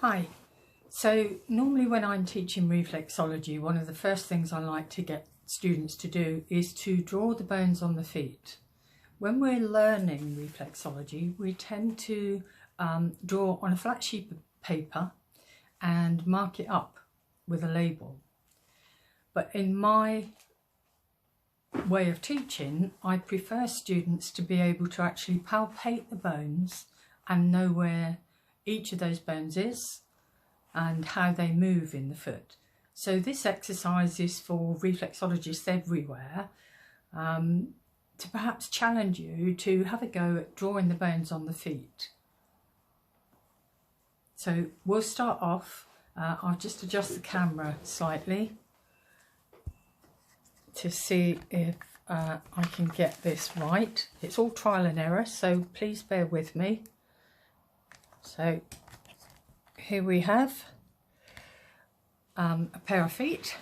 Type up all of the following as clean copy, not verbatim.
Hi. So normally when I'm teaching reflexology, one of the first things I like to get students to do is to draw the bones on the feet. When we're learning reflexology, we tend to draw on a flat sheet of paper and mark it up with a label. But in my way of teaching, I prefer students to be able to actually palpate the bones and know where each of those bones is and how they move in the foot. So this exercise is for reflexologists everywhere to perhaps challenge you to have a go at drawing the bones on the feet. So we'll start off, I'll just adjust the camera slightly to see if I can get this right. It's all trial and error, so please bear with me. So here we have a pair of feet,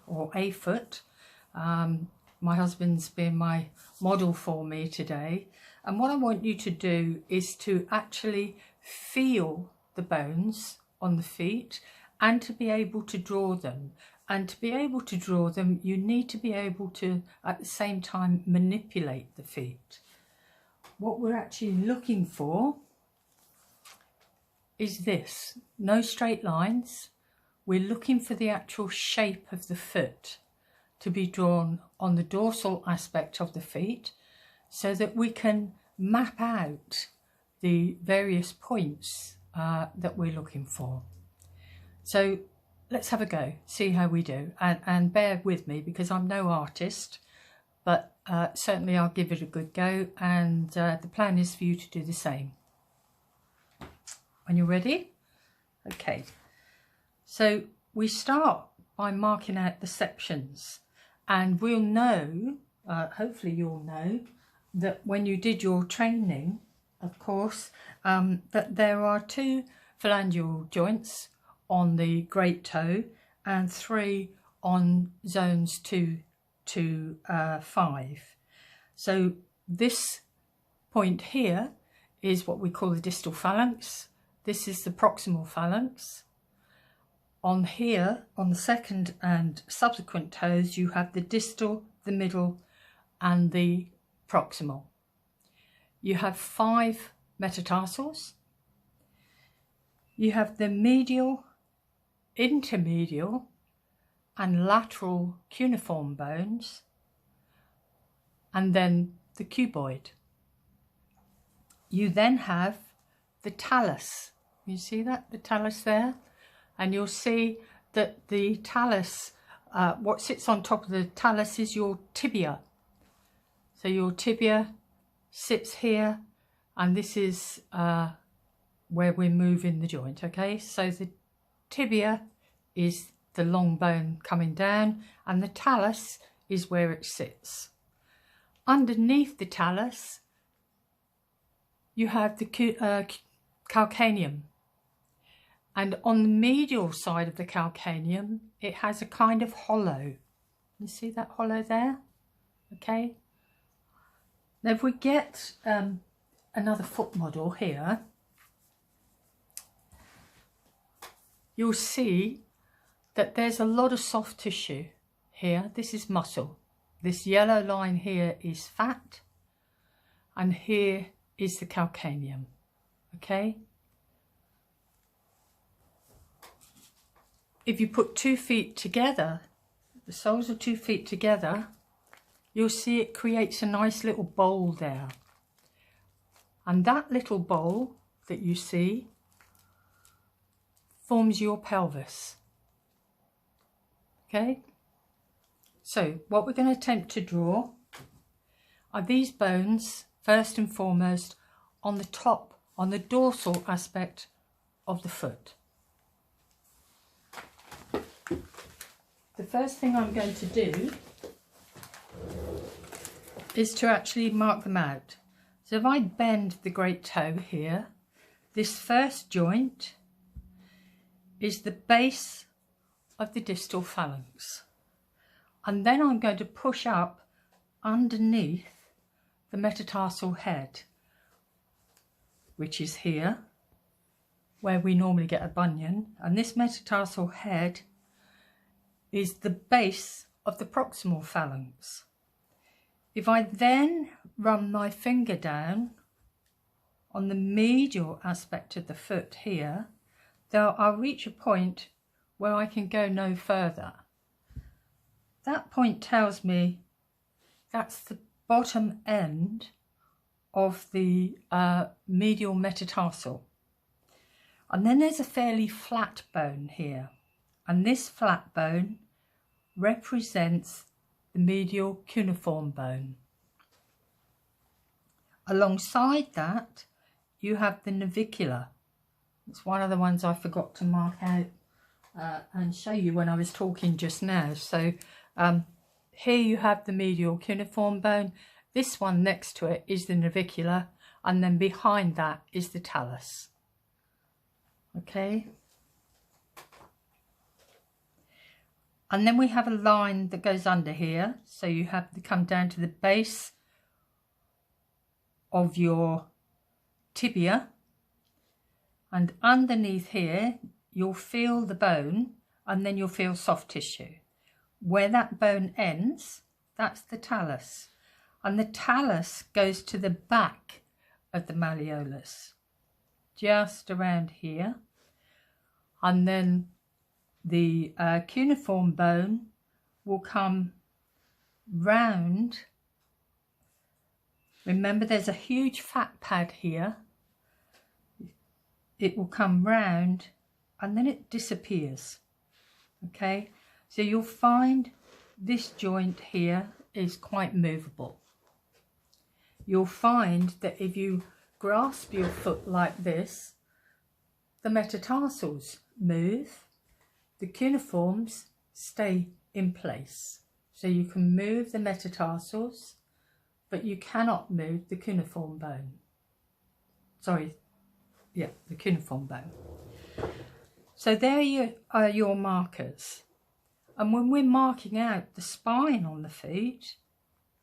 or a foot. My husband's been my model for me today, and what I want you to do is to actually feel the bones on the feet and to be able to draw them. And to be able to draw them, you need to be able to at the same time manipulate the feet. What we're actually looking for is this: no straight lines. We're looking for the actual shape of the foot to be drawn on the dorsal aspect of the feet so that we can map out the various points that we're looking for. So let's have a go, see how we do, and bear with me because I'm no artist, but certainly I'll give it a good go, and the plan is for you to do the same. When you're ready? Okay, so we start by marking out the sections, and we'll know, hopefully you'll know, that when you did your training, of course, that there are 2 phalangeal joints on the great toe and 3 on zones 2 to 5. So this point here is what we call the distal phalanx. This is the proximal phalanx. On here, on the second and subsequent toes, you have the distal, the middle and the proximal. You have 5 metatarsals. You have the medial, intermedial and lateral cuneiform bones, and then the cuboid. You then have the talus. You see that, the talus there? And you'll see that the talus, what sits on top of the talus is your tibia. So your tibia sits here, and this is where we're moving the joint, okay? So the tibia is the long bone coming down, and the talus is where it sits. Underneath the talus, you have the calcaneum. And on the medial side of the calcaneum, it has a kind of hollow. You see that hollow there? Okay. Now if we get another foot model here, you'll see that there's a lot of soft tissue here. This is muscle. This yellow line here is fat, and here is the calcaneum. Okay. If you put 2 feet together, the soles of 2 feet together, you'll see it creates a nice little bowl there. And that little bowl that you see forms your pelvis. Okay? So what we're going to attempt to draw are these bones, first and foremost, on the top, on the dorsal aspect of the foot. The first thing I'm going to do is to actually mark them out. So if I bend the great toe here, this first joint is the base of the distal phalanx. And then I'm going to push up underneath the metatarsal head, which is here. where we normally get a bunion, and this metatarsal head is the base of the proximal phalanx. If I then run my finger down on the medial aspect of the foot here, then I'll reach a point where I can go no further. That point tells me that's the bottom end of the medial metatarsal. And then there's a fairly flat bone here, and this flat bone represents the medial cuneiform bone. Alongside that, you have the navicular. It's one of the ones I forgot to mark out and show you when I was talking just now. So here you have the medial cuneiform bone. This one next to it is the navicular, and then behind that is the talus. Okay. And then we have a line that goes under here. So you have to come down to the base of your tibia, and underneath here you'll feel the bone, and then you'll feel soft tissue. Where that bone ends, that's the talus, and the talus goes to the back of the malleolus, just around here. And then the cuneiform bone will come round. Remember, there's a huge fat pad here. It will come round and then it disappears. Okay, so you'll find this joint here is quite movable. You'll find that if you grasp your foot like this, the metatarsals move, the cuneiforms stay in place. So you can move the metatarsals, but you cannot move the cuneiform bone. Sorry, yeah, the cuneiform bone. So there are your markers. And when we're marking out the spine on the feet,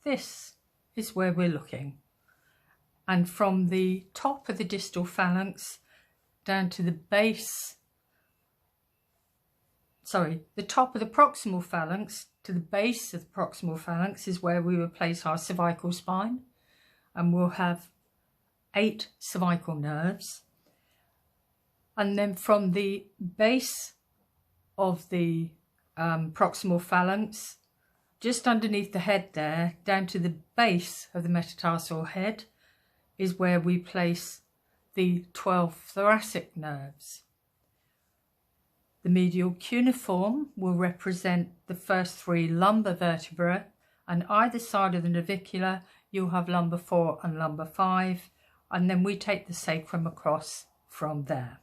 this is where we're looking. And from the top of the distal phalanx down to the base, the top of the proximal phalanx to the base of the proximal phalanx is where we will place our cervical spine, and we'll have 8 cervical nerves. And then from the base of the proximal phalanx, just underneath the head there, down to the base of the metatarsal head, is where we place the 12 thoracic nerves. The medial cuneiform will represent the first 3 lumbar vertebrae, and either side of the navicular you'll have lumbar 4 and lumbar 5, and then we take the sacrum across from there.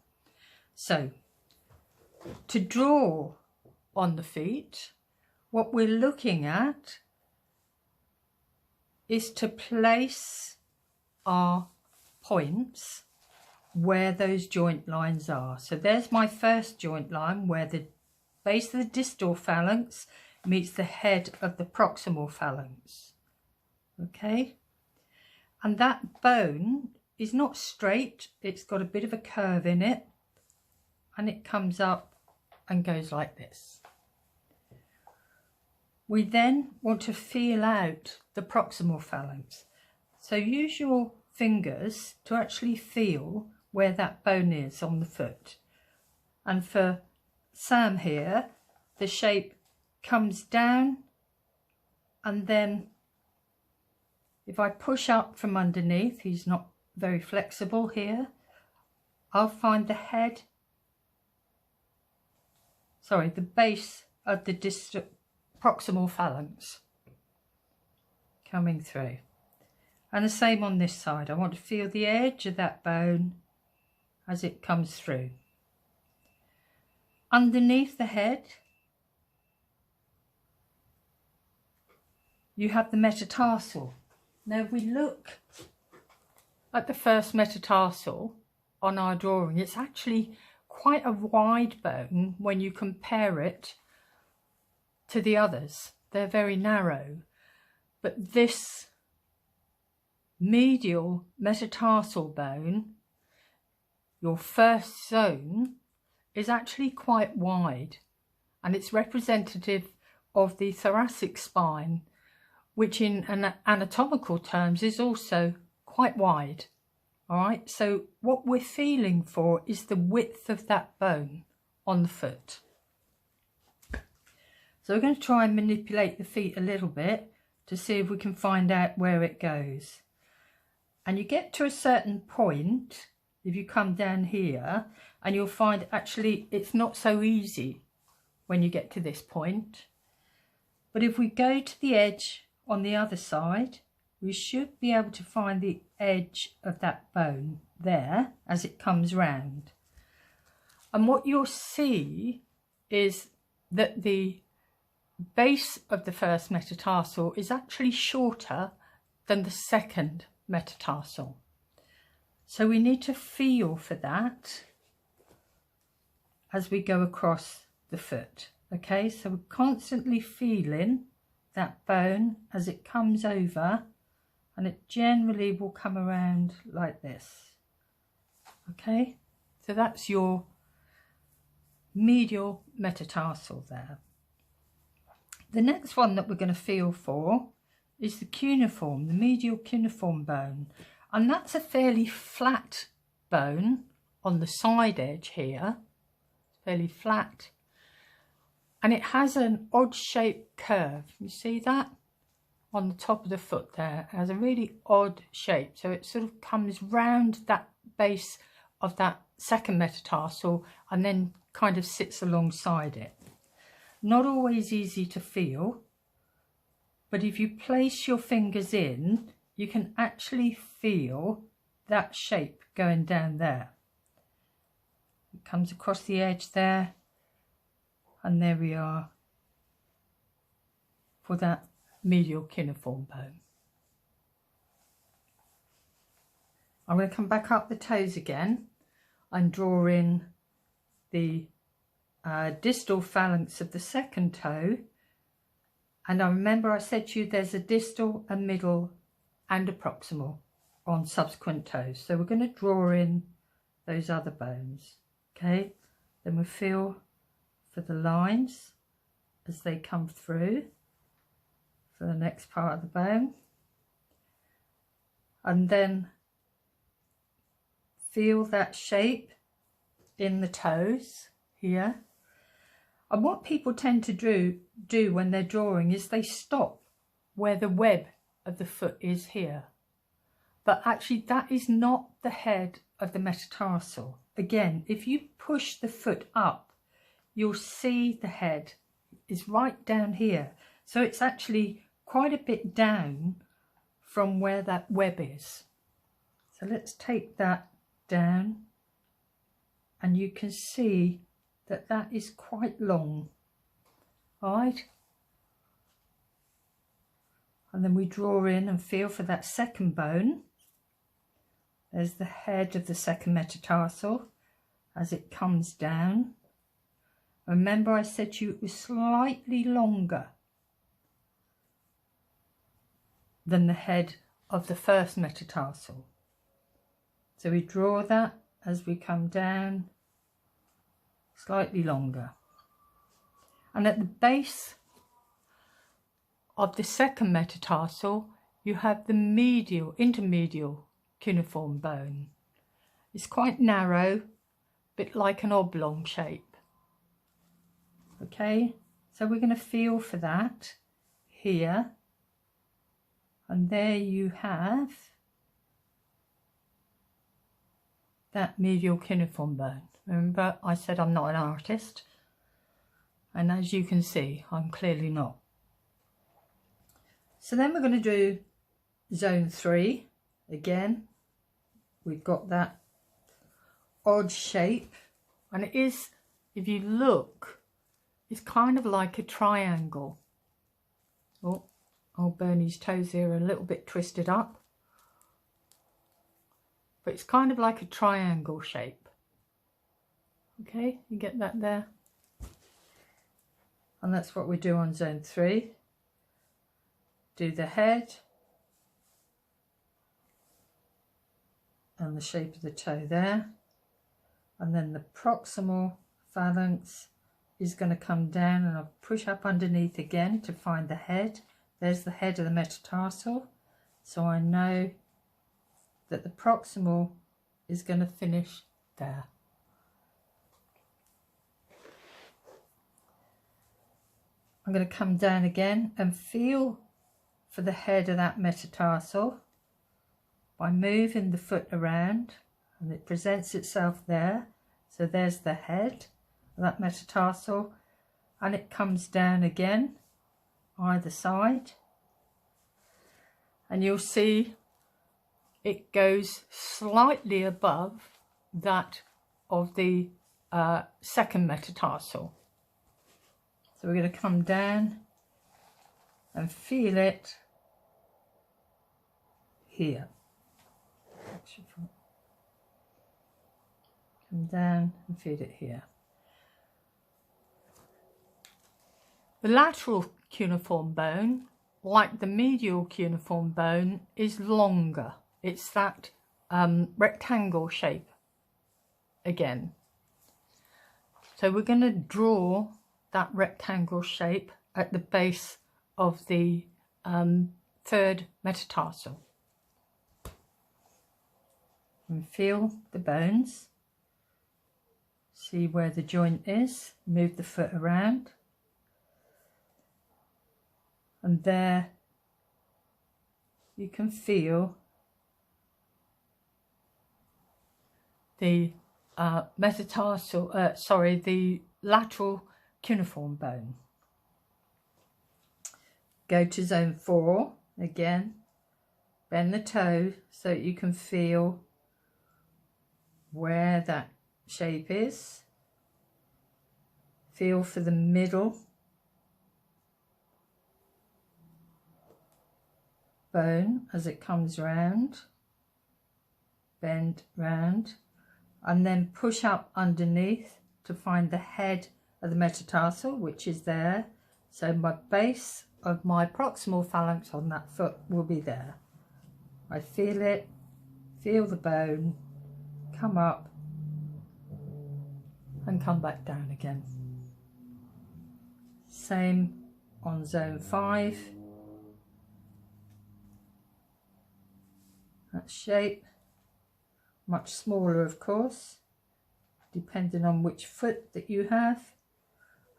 So, to draw on the feet, what we're looking at is to place our points where those joint lines are. So there's my first joint line where the base of the distal phalanx meets the head of the proximal phalanx. Okay, and that bone is not straight, it's got a bit of a curve in it, and it comes up and goes like this. We then want to feel out the proximal phalanx. So use your fingers to actually feel where that bone is on the foot. And for Sam here, the shape comes down, and then if I push up from underneath, he's not very flexible here, I'll find the head, the base of the proximal phalanx coming through. And the same on this side. I want to feel the edge of that bone as it comes through. Underneath the head, you have the metatarsal. Now, if we look at the first metatarsal on our drawing, it's actually quite a wide bone when you compare it to the others. They're very narrow, but this medial metatarsal bone your first zone is actually quite wide, and it's representative of the thoracic spine, which in anatomical terms is also quite wide. All right, so what we're feeling for is the width of that bone on the foot. So we're going to try and manipulate the feet a little bit to see if we can find out where it goes. And you get to a certain point, if you come down here, and you'll find actually it's not so easy when you get to this point. But if we go to the edge on the other side, we should be able to find the edge of that bone there as it comes round. And what you'll see is that the base of the first metatarsal is actually shorter than the second metatarsal. So we need to feel for that as we go across the foot. Okay, so we're constantly feeling that bone as it comes over, and it generally will come around like this. Okay, so that's your medial metatarsal there. The next one that we're going to feel for is the cuneiform, the medial cuneiform bone, and that's a fairly flat bone on the side edge here, fairly flat, and it has an odd shaped curve. You see that on the top of the foot there? It has a really odd shape, so it sort of comes round that base of that second metatarsal and then kind of sits alongside it. Not always easy to feel, but if you place your fingers in, you can actually feel that shape going down there. It comes across the edge there, and there we are for that medial cuneiform bone. I'm going to come back up the toes again and draw in the distal phalanx of the second toe. And I remember I said to you there's a distal, a middle and a proximal on subsequent toes. So we're going to draw in those other bones. Okay, then we'll feel for the lines as they come through for the next part of the bone, and then feel that shape in the toes here. And what people tend to do when they're drawing is they stop where the web of the foot is here, but actually that is not the head of the metatarsal. Again, if you push the foot up, you'll see the head is right down here. So it's actually quite a bit down from where that web is. So let's take that down, and you can see that that is quite long. All right. And then we draw in and feel for that second bone. There's the head of the second metatarsal as it comes down. Remember I said to you it was slightly longer than the head of the first metatarsal. So we draw that as we come down, slightly longer. And at the base of the second metatarsal, you have the medial, intermedial cuneiform bone. It's quite narrow, a bit like an oblong shape. Okay, so we're going to feel for that here, and there you have that medial cuneiform bone. Remember I said I'm not an artist, and as you can see I'm clearly not. So then we're going to do zone 3 again. We've got that odd shape, and it is, if you look, it's kind of like a triangle. Oh, old Bernie's toes here are a little bit twisted up, but it's kind of like a triangle shape. Okay, you get that there? And that's what we do on zone 3. Do the head and the shape of the toe there. and then the proximal phalanx is going to come down, and I'll push up underneath again to find the head. There's the head of the metatarsal, so I know that the proximal is going to finish there. I'm going to come down again and feel for the head of that metatarsal by moving the foot around, and it presents itself there. So there's the head of that metatarsal, and it comes down again either side, and you'll see it goes slightly above that of the second metatarsal. So we're going to come down and feel it here. Come down and feel it here. The lateral cuneiform bone, like the medial cuneiform bone, is longer. It's that rectangle shape again. So we're going to draw that rectangle shape at the base of the third metatarsal. And feel the bones. See where the joint is. Move the foot around. And there you can feel the the lateral cuneiform bone. Go to zone 4 again, bend the toe so that you can feel where that shape is. Feel for the middle bone as it comes round, bend round, and then push up underneath to find the head of the metatarsal, which is there. So my base of my proximal phalanx on that foot will be there. I feel it, feel the bone, come up and come back down again. Same on zone 5. That shape, much smaller of course, depending on which foot that you have.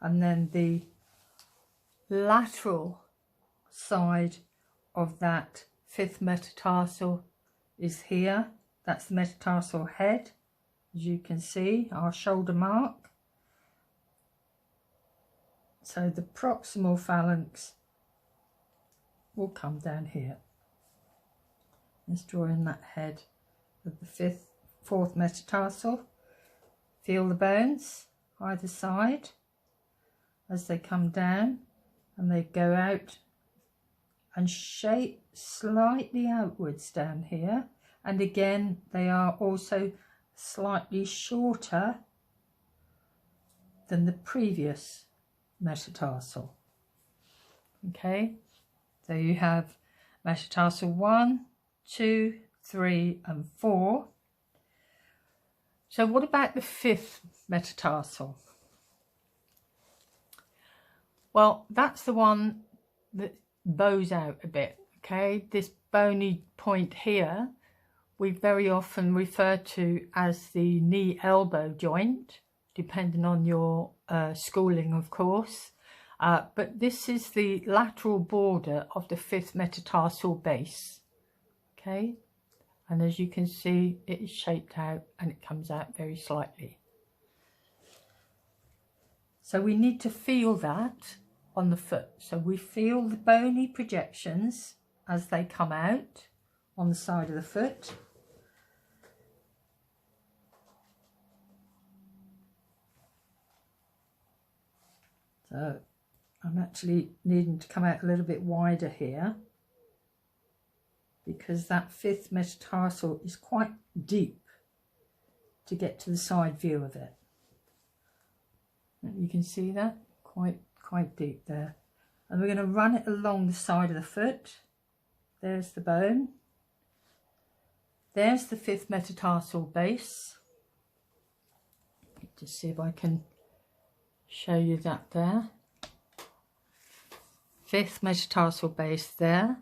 And then the lateral side of that fifth metatarsal is here. That's the metatarsal head, as you can see, our shoulder mark. So the proximal phalanx will come down here. Let's draw in that head of the fourth metatarsal. Feel the bones either side as they come down, and they go out and shape slightly outwards down here. And again, they are also slightly shorter than the previous metatarsal. Okay, so you have metatarsal 1, 2, 3 and 4. So what about the fifth metatarsal? Well, that's the one that bows out a bit, okay? This bony point here, we very often refer to as the knee-elbow joint, depending on your schooling, of course. But this is the lateral border of the fifth metatarsal base, okay? And as you can see, it is shaped out and it comes out very slightly. So we need to feel that on the foot. So we feel the bony projections as they come out on the side of the foot. So I'm actually needing to come out a little bit wider here, because that fifth metatarsal is quite deep to get to the side view of it. You can see that quite deep there. And we're going to run it along the side of the foot. There's the bone. There's the fifth metatarsal base. Just see if I can show you that there. 5th metatarsal base there.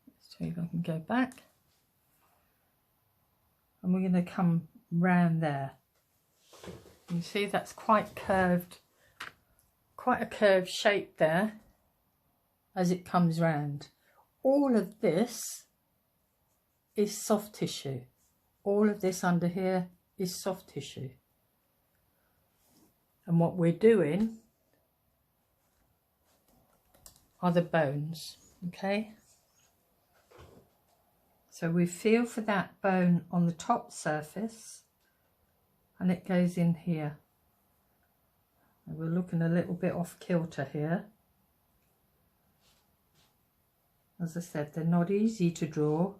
Let's see if I can go back. And we're going to come round there. You see that's quite curved, quite a curved shape there as it comes round. All of this is soft tissue. All of this under here is soft tissue. And what we're doing are the bones, okay? So we feel for that bone on the top surface and it goes in here. And we're looking a little bit off kilter here. As I said, they're not easy to draw,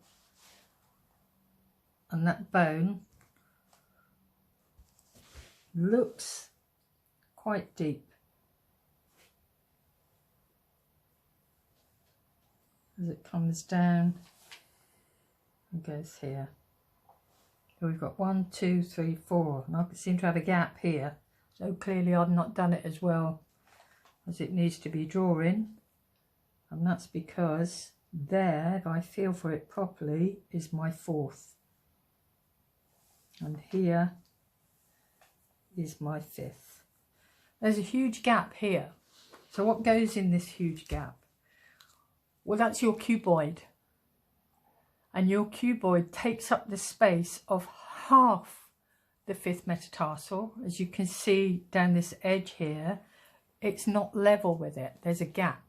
and that bone looks quite deep. As it comes down and goes here. So we've got 1, 2, 3, 4, and I seem to have a gap here, so clearly I've not done it as well as it needs to be drawing, and that's because there, if I feel for it properly, is my 4th, and here is my 5th. There's a huge gap here. So what goes in this huge gap? Well, that's your cuboid, and your cuboid takes up the space of half the 5th metatarsal. As you can see down this edge here, it's not level with it. There's a gap.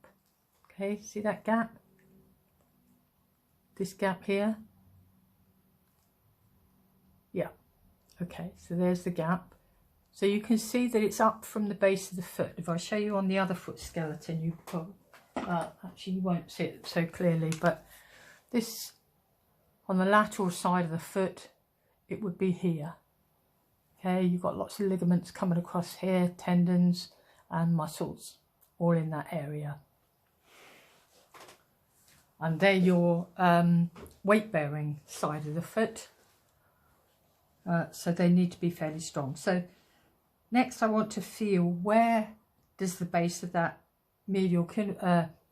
Okay, see that gap? This gap here? Yeah. Okay, so there's the gap. So you can see that it's up from the base of the foot. If I show you on the other foot skeleton, you probably, actually you won't see it so clearly, but this, on the lateral side of the foot, it would be here. Okay, you've got lots of ligaments coming across here, tendons and muscles, all in that area. And they're your weight-bearing side of the foot. So they need to be fairly strong. So next I want to feel where does the base of that medial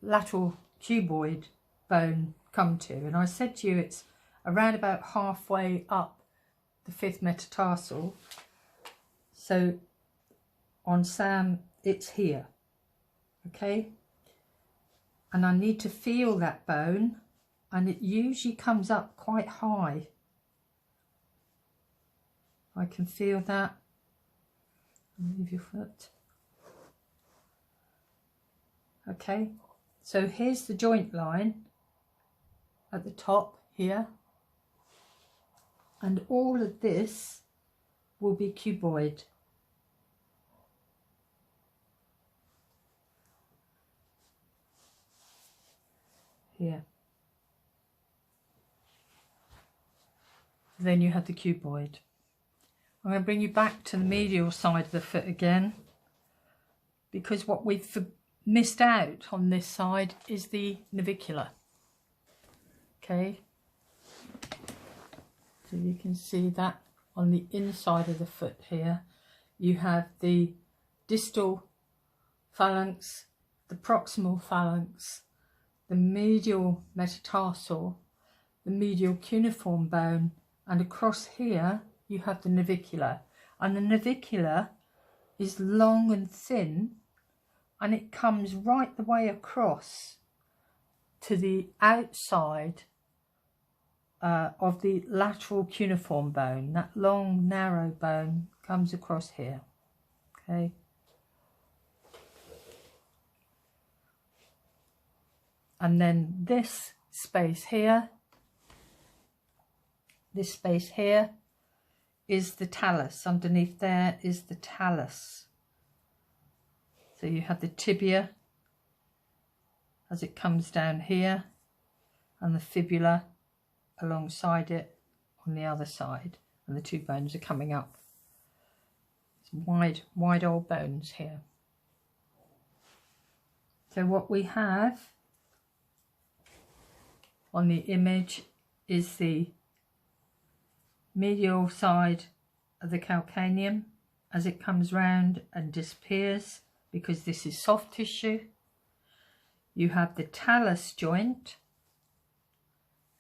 lateral cuboid bone come to. And I said to you it's around about halfway up the 5th metatarsal. So on Sam it's here. Okay. And I need to feel that bone, and it usually comes up quite high. I can feel that. Move your foot. Okay, so here's the joint line at the top here, and all of this will be cuboid. Here. Then you have the cuboid. I'm going to bring you back to the medial side of the foot again, because what we've missed out on this side is the navicular. Okay, so you can see that on the inside of the foot here you have the distal phalanx, the proximal phalanx, the medial metatarsal, the medial cuneiform bone, and across here you have the navicular. And the navicular is long and thin, and it comes right the way across to the outside of the lateral cuneiform bone. That long narrow bone comes across here. Okay. And then this space here is the talus. Underneath there is the talus. So you have the tibia as it comes down here, and the fibula alongside it on the other side, and the two bones are coming up. It's wide old bones here. So what we have on the image is the medial side of the calcaneum as it comes round and disappears, because this is soft tissue. You have the talus joint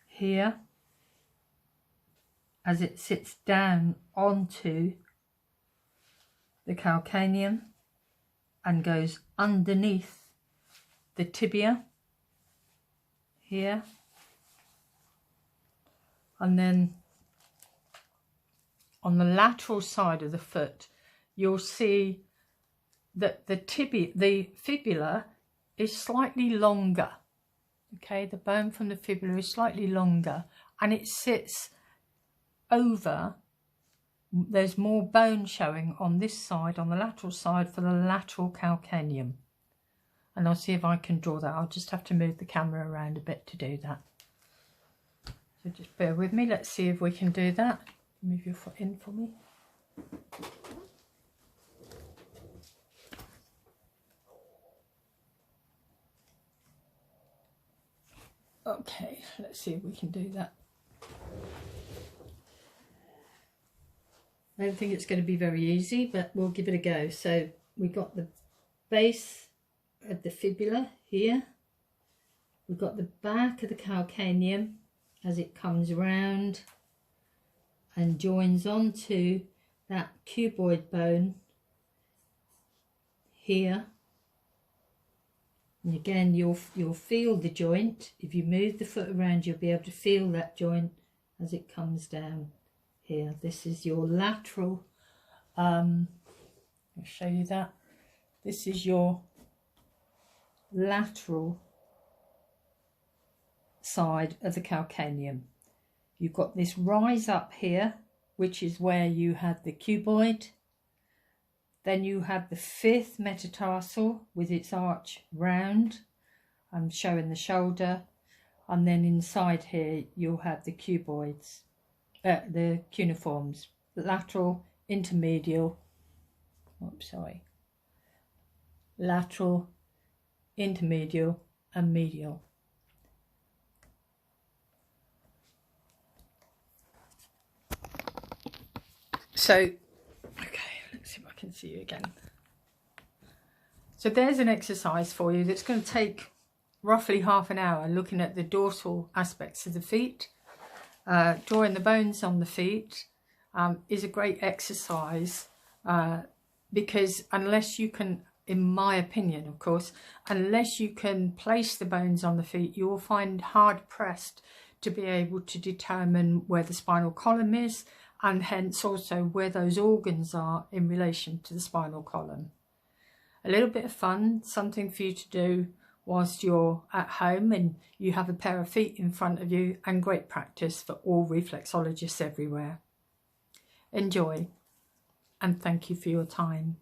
here as it sits down onto the calcaneum and goes underneath the tibia here. And then on the lateral side of the foot, you'll see that the fibula is slightly longer. Okay, the bone from the fibula is slightly longer, and it sits over. There's more bone showing on this side, on the lateral side, for the lateral calcaneum. And I'll see if I can draw that. I'll just have to move the camera around a bit to do that. So just bear with me. Let's see if we can do that. Move your foot in for me. Okay, let's see if we can do that. I don't think it's going to be very easy, but we'll give it a go. So we got the base of the fibula here. We've got the back of the calcaneum as it comes round and joins onto that cuboid bone here. And again, you'll feel the joint. If you move the foot around, you'll be able to feel that joint as it comes down here. This is your lateral, I'll show you that. This is your lateral side of the calcaneum. You've got this rise up here, which is where you have the cuboid. Then you have the fifth metatarsal with its arch round. I'm showing the shoulder. And then inside here you'll have the cuboids, the cuneiforms, lateral, intermedial, lateral, intermedial and medial. So, okay, let's see if I can see you again. So there's an exercise for you that's going to take roughly half an hour, looking at the dorsal aspects of the feet. Drawing the bones on the feet is a great exercise because unless you can, in my opinion of course, unless you can place the bones on the feet, you will find hard pressed to be able to determine where the spinal column is, and hence also where those organs are in relation to the spinal column. A little bit of fun, something for you to do whilst you're at home and you have a pair of feet in front of you, and great practice for all reflexologists everywhere. Enjoy, and thank you for your time.